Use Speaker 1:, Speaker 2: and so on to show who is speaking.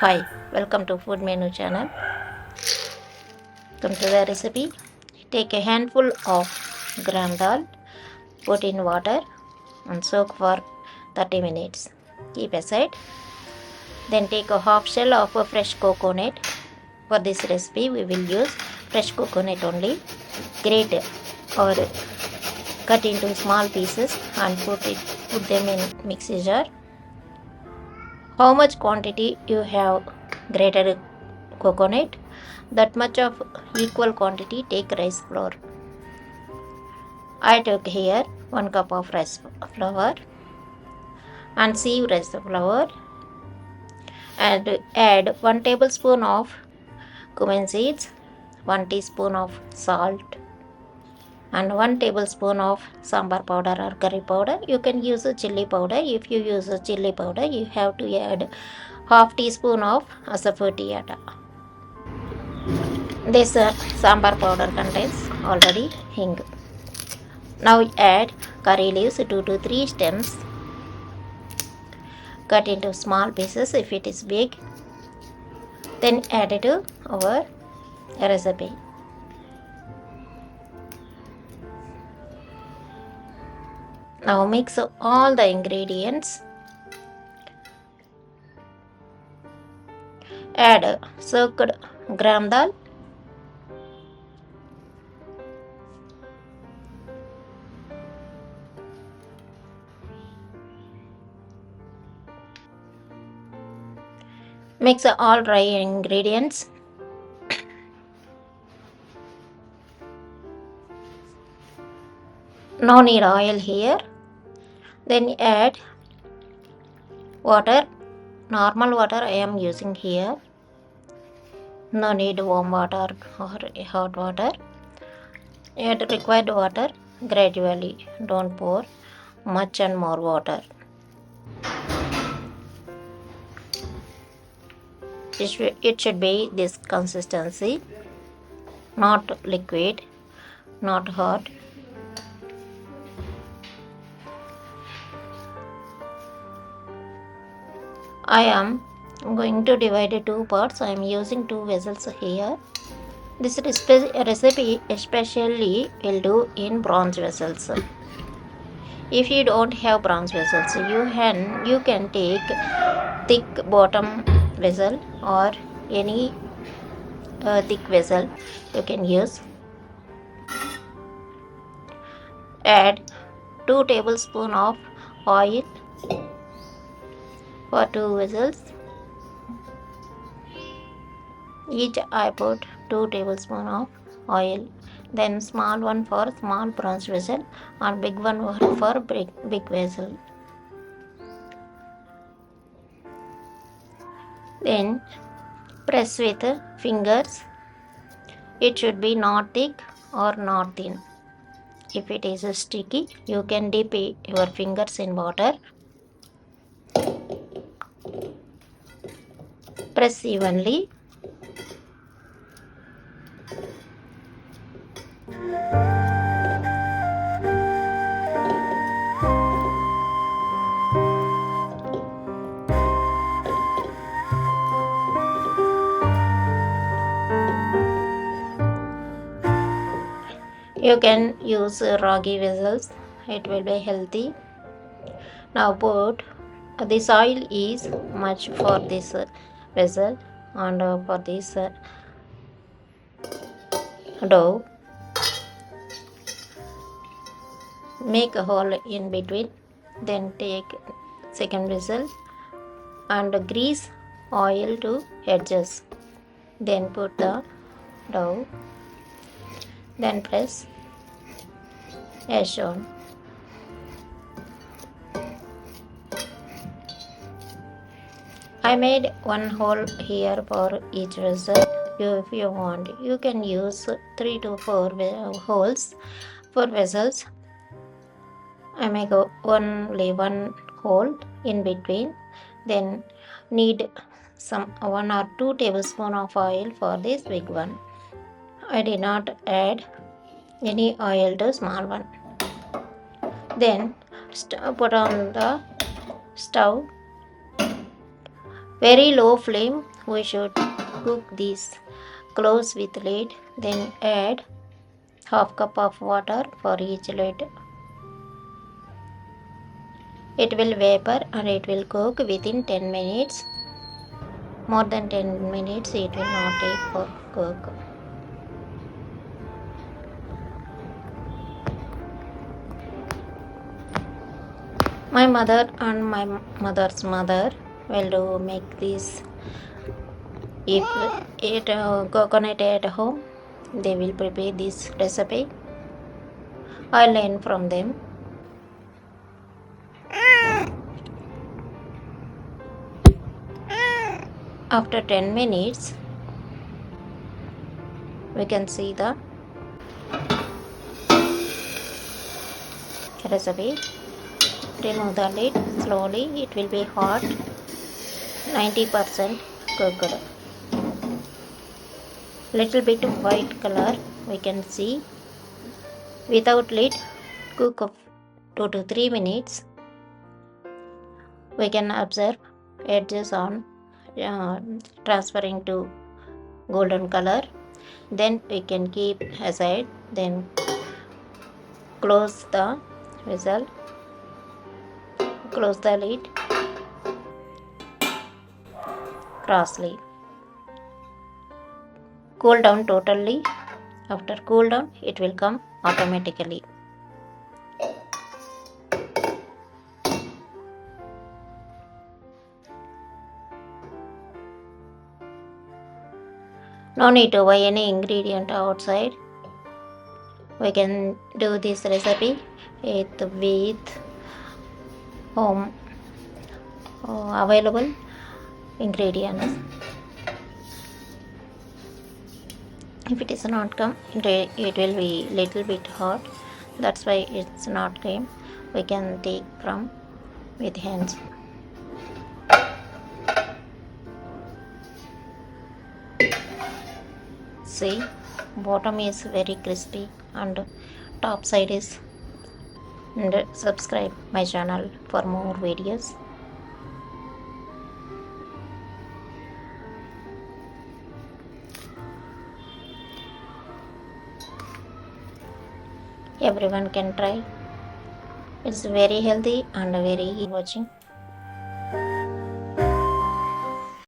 Speaker 1: Hi, welcome to Food Menu channel. Come to the recipe. Take a handful of gram dal, put in water and soak for 30 minutes. Keep aside. Then take a half shell of a fresh coconut. For this recipe, we will use fresh coconut only. Grate or cut into small pieces and put them in mixer jar. How much quantity you have grated coconut, that much of equal quantity take rice flour. I took here 1 cup of rice flour and sieve rice flour and add 1 tablespoon of cumin seeds, 1 teaspoon of salt and 1 tablespoon of sambar powder or curry powder. You can use a chili powder. If you use a chili powder, you have to add half teaspoon of asafoetida. This sambar powder contains already hing. Now add curry leaves, 2 to 3 stems. Cut into small pieces if it is big. Then add it to our recipe. Now mix all the ingredients. Add soaked gram dal. Mix all dry ingredients. No need oil here. Then add water. Normal water I am using here. No need warm water or hot water. Add required water gradually. Don't pour much and more water. It should be this consistency, not liquid, not hot. I am going to divide it 2 parts. I am using 2 vessels here. This recipe especially will do in bronze vessels. If you don't have bronze vessels, you can take thick bottom vessel or any thick vessel you can use. Add 2 tablespoons of oil for 2 vessels. Each I put 2 tablespoons of oil. Then small one for small bronze vessel and big one for big vessel. Then press with fingers. It should be not thick or not thin. If it is sticky, you can dip your fingers in water. Press evenly. You can use ragi vessels. It will be healthy. Now put this oil is much for this vessel and for this dough. Make a hole in between. Then take second vessel and grease oil to edges. Then put the dough. Then press as shown. I made one hole here for each vessel. If you want, you can use 3 to 4 holes for vessels. I make only one hole in between. Then need some 1 or 2 tablespoons of oil for this big one. I did not add any oil to small one. Then put on the stove. Very low flame we should cook this. Close with lid, then add half cup of water for each lid. It will vapor and it will cook within 10 minutes. More than 10 minutes it will not take for cook. My mother and my mother's mother will do make this. If it coconut at home, they will prepare this recipe. I learn from them. After 10 minutes, we can see the recipe. Remove the lid slowly. It will be hot. 90% cooked. Little bit of white color we can see. Without lid, cook of 2 to 3 minutes. We can observe edges on transferring to golden color. Then we can keep aside. Then close the vessel. Close the lid. Crossly. Cool down totally. After cool down, it will come automatically. No need to buy any ingredient outside. We can do this recipe with home available ingredients. If it is not come, it will be little bit hot. That's why it's not came. We can take from with hands. See, bottom is very crispy and top side is. And subscribe my channel for more videos. Everyone can try. It's very healthy and very watching.